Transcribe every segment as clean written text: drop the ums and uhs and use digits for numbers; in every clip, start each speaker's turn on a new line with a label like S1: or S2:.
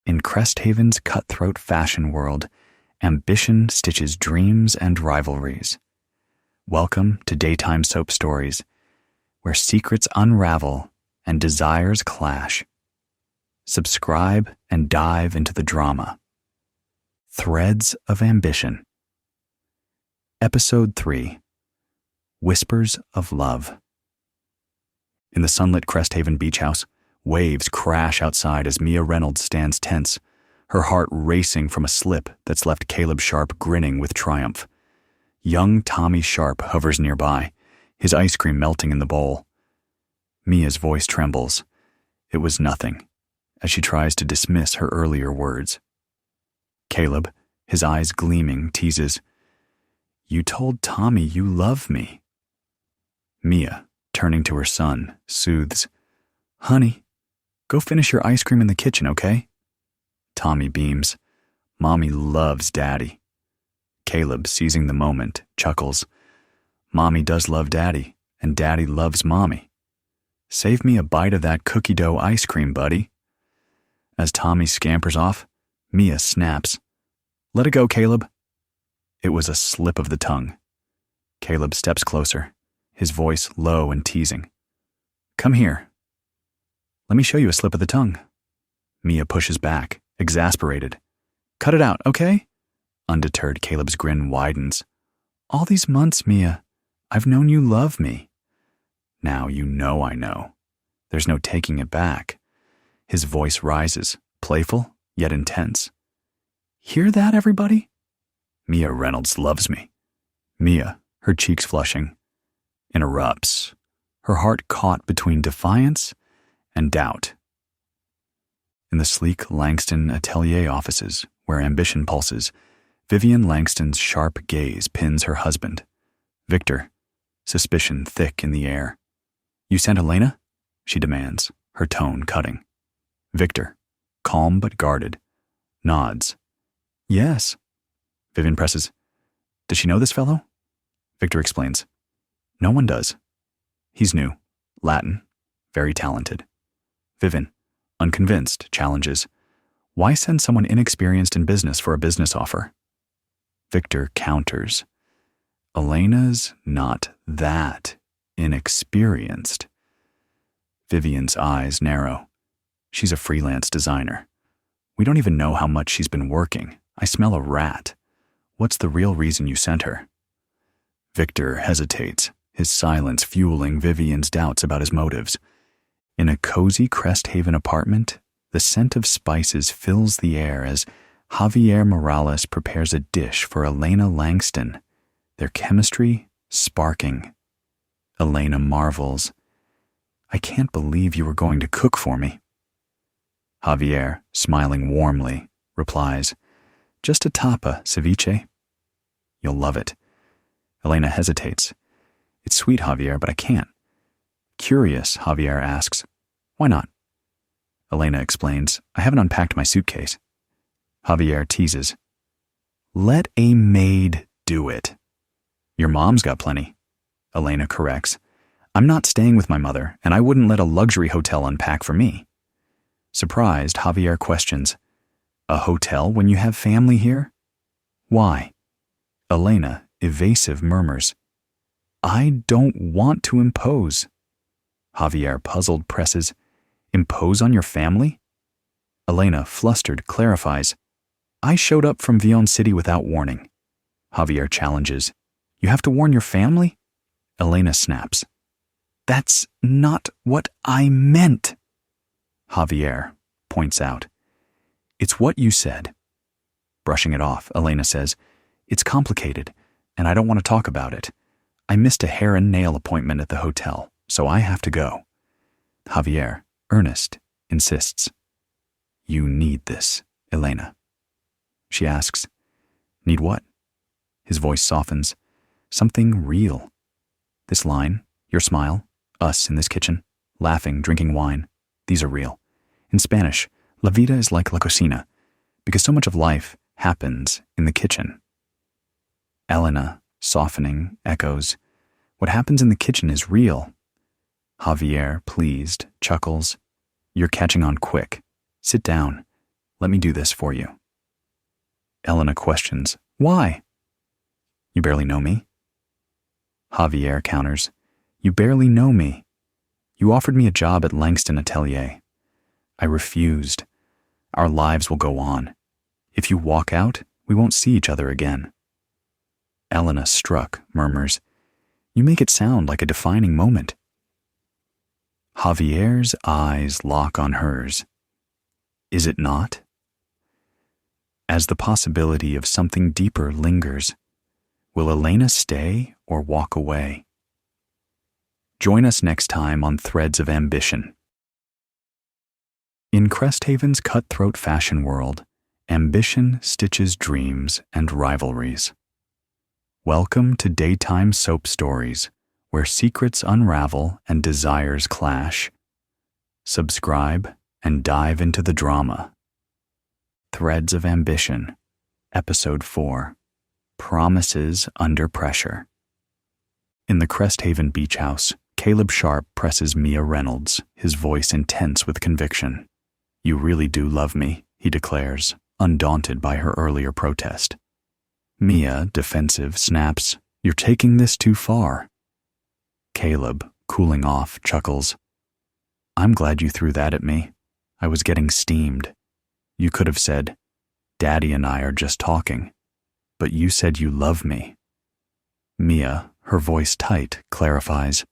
S1: In Cresthaven's cutthroat fashion world, ambition stitches dreams and rivalries. Welcome to Daytime Soap Stories, where secrets unravel and desires clash. Subscribe and dive into the drama. Threads of Ambition. Episode 3. Whispers of Love. In the sunlit Cresthaven beach house, waves crash outside as Mia Reynolds stands tense, her heart racing from a slip that's left Caleb Sharp grinning with triumph. Young Tommy Sharp hovers nearby, his ice cream melting in the bowl. Mia's voice trembles. It was nothing, as she tries to dismiss her earlier words. Caleb, his eyes gleaming, teases, "You told Tommy you love me." Mia, turning to her son, soothes, "Honey, go finish your ice cream in the kitchen, okay?" Tommy beams. Mommy loves Daddy. Caleb, seizing the moment, chuckles. Mommy does love Daddy, and Daddy loves Mommy. Save me a bite of that cookie dough ice cream, buddy. As Tommy scampers off, Mia snaps. "Let it go, Caleb." It was a slip of the tongue. Caleb steps closer, his voice low and teasing. "Come here. Let me show you a slip of the tongue." Mia pushes back, exasperated. "Cut it out, okay?" Undeterred, Caleb's grin widens. "All these months, Mia, I've known you love me." "Now you know I know. There's no taking it back." His voice rises, playful yet intense. "Hear that, everybody? Mia Reynolds loves me." Mia, her cheeks flushing, interrupts, her heart caught between defiance and doubt. In the sleek Langston atelier offices, where ambition pulses, Vivian Langston's sharp gaze pins her husband. Victor, suspicion thick in the air. "You sent Elena?" she demands, her tone cutting. Victor, calm but guarded, nods. "Yes." Vivian presses. "Does she know this fellow?" Victor explains. "No one does. He's new, Latin, very talented." Vivian, unconvinced, challenges. "Why send someone inexperienced in business for a business offer?" Victor counters. "Elena's not that inexperienced." Vivian's eyes narrow. "She's a freelance designer. We don't even know how much she's been working. I smell a rat. What's the real reason you sent her?" Victor hesitates, his silence fueling Vivian's doubts about his motives. In a cozy Cresthaven apartment, the scent of spices fills the air as Javier Morales prepares a dish for Elena Langston, their chemistry sparking. Elena marvels. "I can't believe you were going to cook for me." Javier, smiling warmly, replies, "Just a tapa, ceviche. You'll love it." Elena hesitates. "It's sweet, Javier, but I can't." Curious, Javier asks, "Why not?" Elena explains, "I haven't unpacked my suitcase." Javier teases, "Let a maid do it." "Your mom's got plenty." Elena corrects, "I'm not staying with my mother, and I wouldn't let a luxury hotel unpack for me." Surprised, Javier questions, "A hotel when you have family here?" "Why?" Elena, evasive, murmurs, "I don't want to impose." Javier, puzzled, presses, "Impose on your family?" Elena, flustered, clarifies, "I showed up from Vion City without warning." Javier challenges, "You have to warn your family?" Elena snaps, "That's not what I meant." Javier points out, "It's what you said." Brushing it off, Elena says, "It's complicated, and I don't want to talk about it. I missed a hair and nail appointment at the hotel, so I have to go." Javier, earnest, insists, "You need this, Elena." She asks, "Need what?" His voice softens. "Something real. This line, your smile, us in this kitchen, laughing, drinking wine, these are real. In Spanish, la vida es like la cocina, because so much of life happens in the kitchen." Elena, softening, echoes, "What happens in the kitchen is real." Javier, pleased, chuckles, "You're catching on quick. Sit down. Let me do this for you. Elena questions, why? You barely know me? Javier counters, you barely know me. You offered me a job at Langston Atelier. I refused. Our lives will go on. If you walk out, we won't see each other again. Elena, struck, murmurs, you make it sound like a defining moment. Javier's eyes lock on hers. Is it not? As the possibility of something deeper lingers, will Elena stay or walk away? Join us next time on Threads of Ambition. In Cresthaven's cutthroat fashion world, ambition stitches dreams and rivalries. Welcome to daytime soap stories, where secrets unravel and desires clash. Subscribe and dive into the drama. Threads of Ambition, Episode 4, Promises Under Pressure. In the Cresthaven beach house, Caleb Sharp presses Mia Reynolds, his voice intense with conviction. You really do love me, he declares, undaunted by her earlier protest. Mia, defensive, snaps, you're taking this too far. Caleb, cooling off, chuckles. I'm glad you threw that at me. I was getting steamed. You could have said, Daddy and I are just talking. But you said you love me. Mia, her voice tight, clarifies.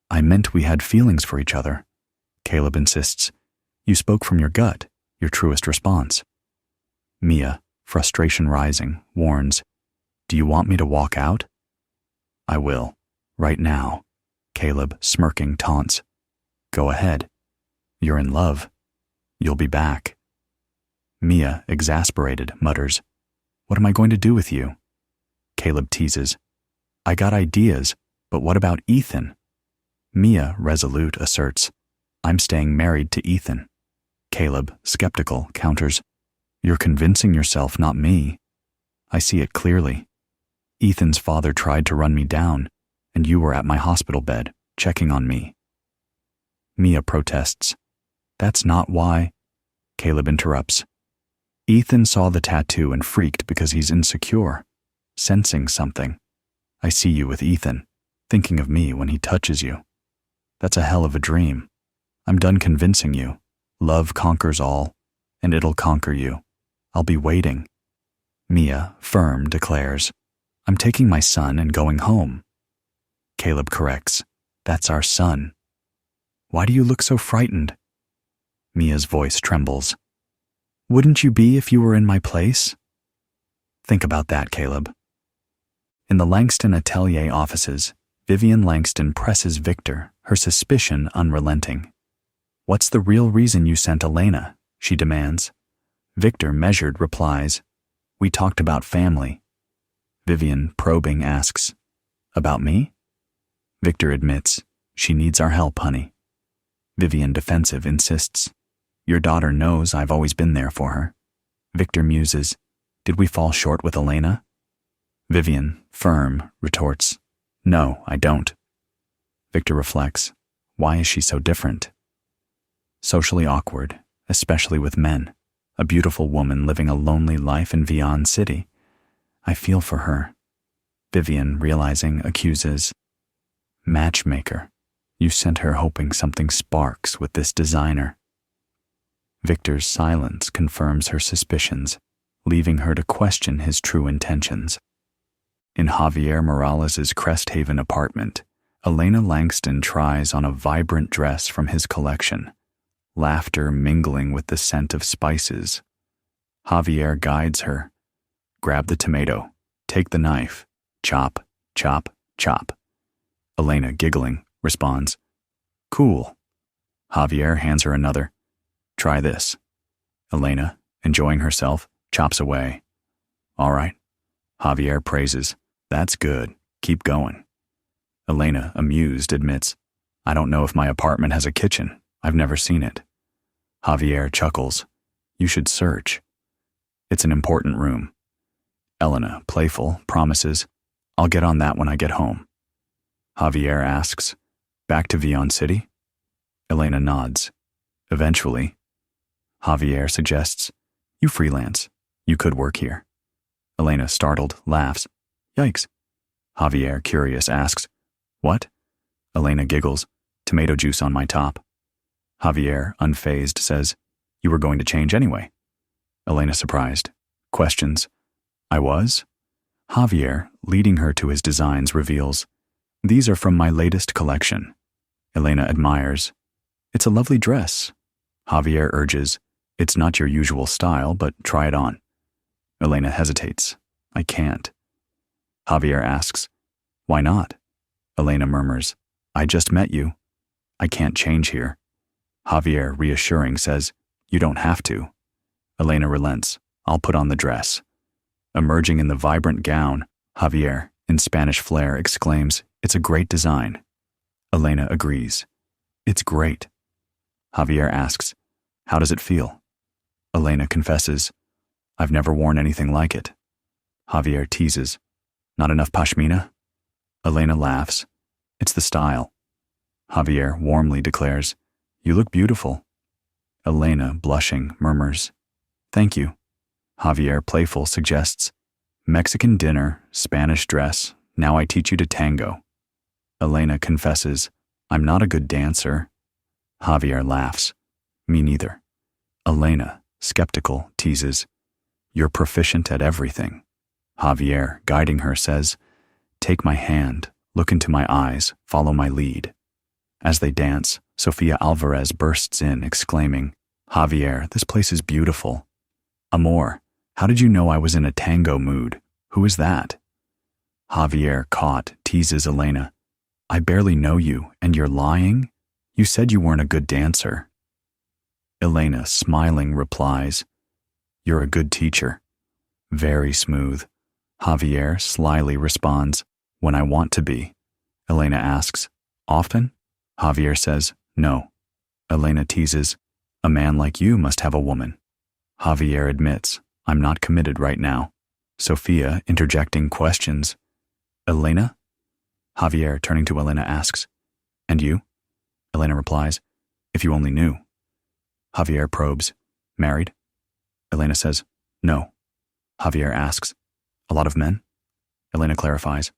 S1: I meant we had feelings for each other. Caleb insists. You spoke from your gut, your truest response. Mia, frustration rising, warns, do you want me to walk out? I will, right now. Caleb, smirking, taunts. Go ahead. You're in love. You'll be back. Mia, exasperated, mutters, what am I going to do with you? Caleb teases, I got ideas, but what about Ethan? Mia, resolute, asserts, I'm staying married to Ethan. Caleb, skeptical, counters, you're convincing yourself, not me. I see it clearly. Ethan's father tried to run me down, and you were at my hospital bed, checking on me. Mia protests. That's not why. Caleb interrupts. Ethan saw the tattoo and freaked because he's insecure, sensing something. I see you with Ethan, thinking of me when he touches you. That's a hell of a dream. I'm done convincing you. Love conquers all, and it'll conquer you. I'll be waiting. Mia, firm, declares, I'm taking my son and going home. Caleb corrects, that's our son. Why do you look so frightened? Mia's voice trembles. Wouldn't you be if you were in my place? Think about that, Caleb. In the Langston Atelier offices, Vivian Langston presses Victor, her suspicion unrelenting. What's the real reason you sent Elena? She demands. Victor, measured, replies, we talked about family. Vivian, probing, asks, about me? Victor admits, she needs our help, honey. Vivian, defensive, insists, your daughter knows I've always been there for her. Victor muses, did we fall short with Elena? Vivian, firm, retorts, no, I don't. Victor reflects, why is she so different? Socially awkward, especially with men. A beautiful woman living a lonely life in Vion City. I feel for her. Vivian, realizing, accuses, matchmaker. You sent her hoping something sparks with this designer. Victor's silence confirms her suspicions, leaving her to question his true intentions. In Javier Morales' Cresthaven apartment, Elena Langston tries on a vibrant dress from his collection, laughter mingling with the scent of spices. Javier guides her. Grab the tomato, take the knife, chop, chop, chop. Elena, giggling, responds, cool. Javier hands her another. Try this. Elena, enjoying herself, chops away. All right. Javier praises. That's good. Keep going. Elena, amused, admits, I don't know if my apartment has a kitchen. I've never seen it. Javier chuckles. You should search. It's an important room. Elena, playful, promises, I'll get on that when I get home. Javier asks, back to Vion City? Elena nods. Eventually. Javier suggests, You freelance. You could work here. Elena, startled, laughs. Yikes. Javier, curious, asks, What? Elena giggles. Tomato juice on my top. Javier, unfazed, says, You were going to change anyway. Elena, surprised, questions, I was? Javier, leading her to his designs, reveals, These are from my latest collection. Elena admires, It's a lovely dress. Javier urges, It's not your usual style, but try it on. Elena hesitates, I can't. Javier asks, Why not? Elena murmurs, I just met you. I can't change here. Javier, reassuring, says, You don't have to. Elena relents, I'll put on the dress. Emerging in the vibrant gown, Javier, in Spanish flair, exclaims, It's a great design. Elena agrees. It's great. Javier asks, How does it feel? Elena confesses, I've never worn anything like it. Javier teases, Not enough pashmina? Elena laughs, It's the style. Javier warmly declares, You look beautiful. Elena, blushing, murmurs, Thank you. Javier, playful, suggests, Mexican dinner, Spanish dress, now I teach you to tango. Elena confesses, I'm not a good dancer. Javier laughs, Me neither. Elena, skeptical, teases, You're proficient at everything. Javier, guiding her, says, Take my hand, look into my eyes, follow my lead. As they dance, Sofia Alvarez bursts in, exclaiming, Javier, this place is beautiful. Amor, how did you know I was in a tango mood? Who is that? Javier, caught, teases Elena, I barely know you, and you're lying? You said you weren't a good dancer. Elena, smiling, replies, You're a good teacher. Very smooth. Javier slyly responds, When I want to be. Elena asks, Often? Javier says, No. Elena teases, A man like you must have a woman. Javier admits, I'm not committed right now. Sofia, interjecting, questions, Elena? Javier, turning to Elena, asks, And you? Elena replies, If you only knew. Javier probes, Married? Elena says, No. Javier asks, A lot of men? Elena clarifies,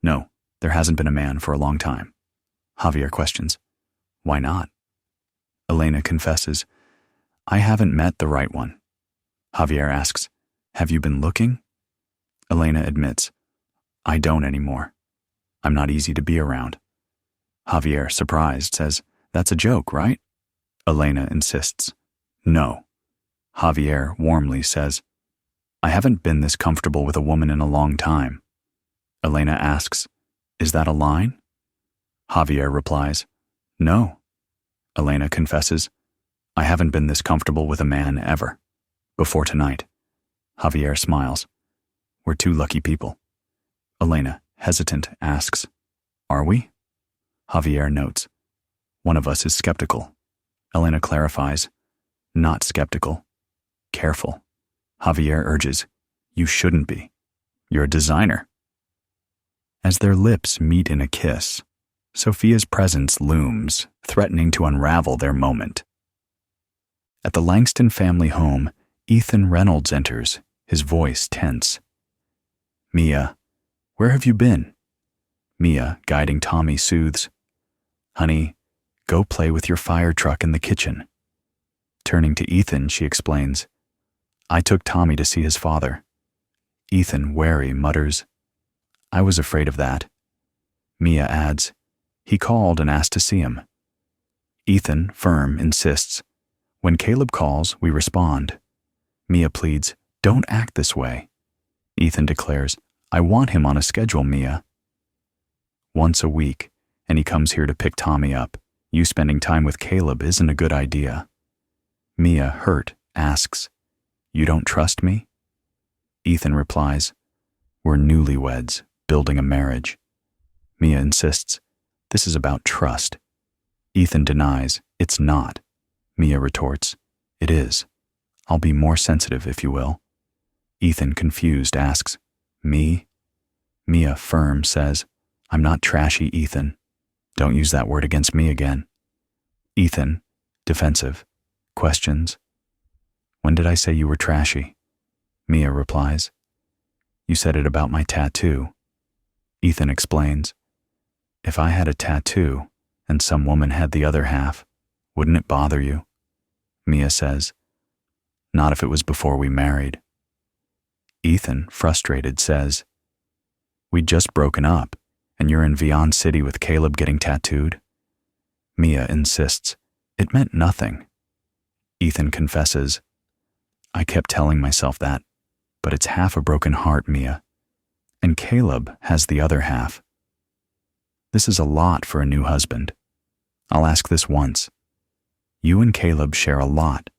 S1: No, there hasn't been a man for a long time. Javier questions, Why not? Elena confesses, I haven't met the right one. Javier asks, Have you been looking? Elena admits, I don't anymore. I'm not easy to be around. Javier, surprised, says, That's a joke, right? Elena insists, No. Javier warmly says, I haven't been this comfortable with a woman in a long time. Elena asks, Is that a line? Javier replies, No. Elena confesses, I haven't been this comfortable with a man ever. Before tonight. Javier smiles. We're two lucky people. Elena, hesitant, asks, Are we? Javier notes, One of us is skeptical. Elena clarifies, Not skeptical. Careful. Javier urges, You shouldn't be. You're a designer. As their lips meet in a kiss, Sofia's presence looms, threatening to unravel their moment. At the Langston family home, Ethan Reynolds enters, his voice tense. Mia, where have you been? Mia, guiding Tommy, soothes. Honey, go play with your fire truck in the kitchen. Turning to Ethan, she explains, I took Tommy to see his father. Ethan, wary, mutters, I was afraid of that. Mia adds, He called and asked to see him. Ethan, firm, insists, When Caleb calls, we respond. Mia pleads, Don't act this way. Ethan declares, I want him on a schedule, Mia. Once a week, and he comes here to pick Tommy up. You spending time with Caleb isn't a good idea. Mia, hurt, asks, You don't trust me? Ethan replies, We're newlyweds, building a marriage. Mia insists, This is about trust. Ethan denies, It's not. Mia retorts, It is. I'll be more sensitive, if you will. Ethan, confused, asks, Me? Mia, firm, says, I'm not trashy, Ethan. Don't use that word against me again. Ethan, defensive, questions, When did I say you were trashy? Mia replies. You said it about my tattoo. Ethan explains. If I had a tattoo and some woman had the other half, wouldn't it bother you? Mia says. Not if it was before we married. Ethan, frustrated, says, We'd just broken up, and you're in Vion City with Caleb getting tattooed? Mia insists, It meant nothing. Ethan confesses, I kept telling myself that, but it's half a broken heart, Mia. And Caleb has the other half. This is a lot for a new husband. I'll ask this once. You and Caleb share a lot.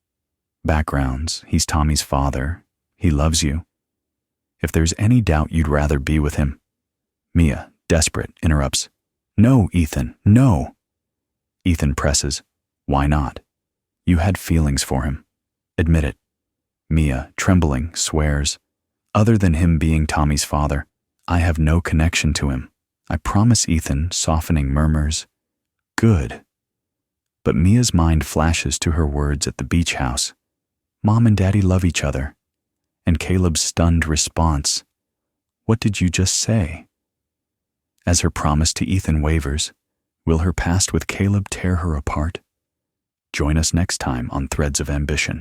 S1: Backgrounds, he's Tommy's father. He loves you. If there's any doubt you'd rather be with him. Mia, desperate, interrupts. No, Ethan, no. Ethan presses. Why not? You had feelings for him. Admit it. Mia, trembling, swears. Other than him being Tommy's father, I have no connection to him. I promise, Ethan, softening murmurs. Good. But Mia's mind flashes to her words at the beach house. Mom and Daddy love each other. And Caleb's stunned response. What did you just say? As her promise to Ethan wavers, will her past with Caleb tear her apart? Join us next time on Threads of Ambition.